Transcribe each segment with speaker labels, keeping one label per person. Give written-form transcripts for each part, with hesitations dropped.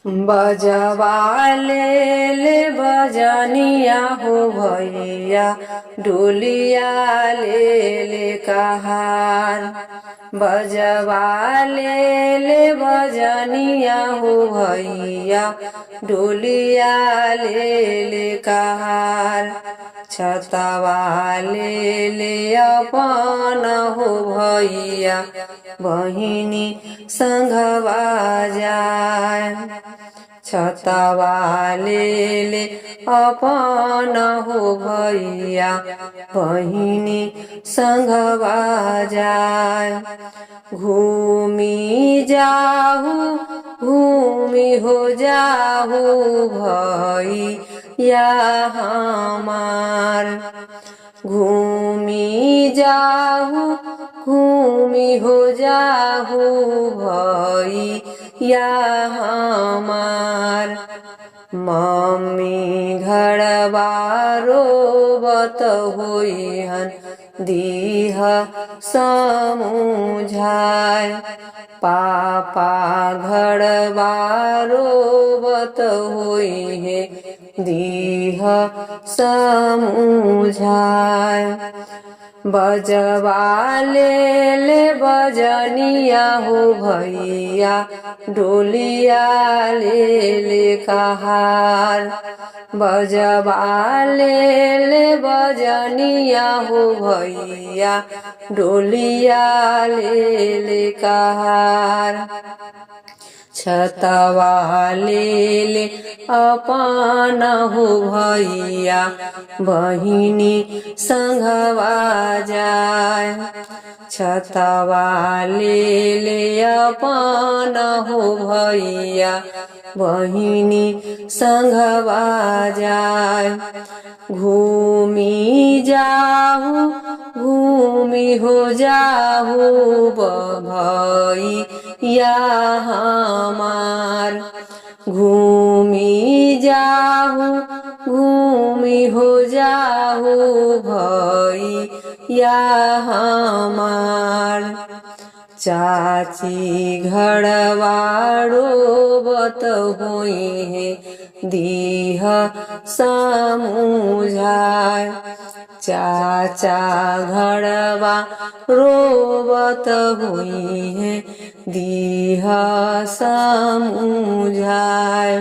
Speaker 1: बजवा ले बजनिया हो भैया, डोलिया ले कहार। बजवा ले बजनिया हो भैया, डोलिया ले कहार। छतवा ले अपन हो भैया, बहिनी संघवा जाय। छतवा ले अपन हो भैया, बहिनी संघवा जाय। घूमी जाहू घूमी हो जाहू भैया हमार। घूमी जाहू घूमी हो जाहू भैया हमार। मम्मी घरवा रोबत होइहन, दीह समुझाय। पापा घरवा रोबत होइहे, दीह समुझाय। बजवा ले बजनिया हो भैया, डोलिया ले कहार। बजवा ले बजनिया हो भैया, डोलिया ले कहार। छतवा ले अपन हो भैया, बहिनी संघवा जाय। छतवा ले अपन हो भैया, बहिनी संघवा जाय। घूमी जाहू घूमी हो जाहू भैया हमार। घूमी जाहू घूमी हो जाहू भैया हमार। चाची घरवा रोबत होइहे, दीह समुझाय। चाचा घरवा रोबत होइहे, दीह समुझाय।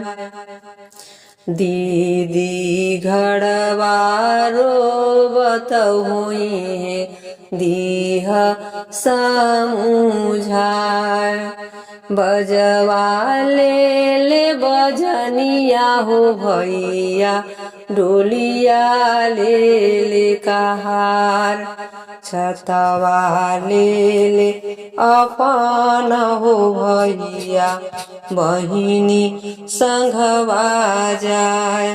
Speaker 1: दीदी घरवा रोबत होइहे, दीह समुझाय। बजवा ले बजनिया हो भैया, डोलिया ले कहार। छतवा ले अपन हो भैया, बहिनी संघवा जाय।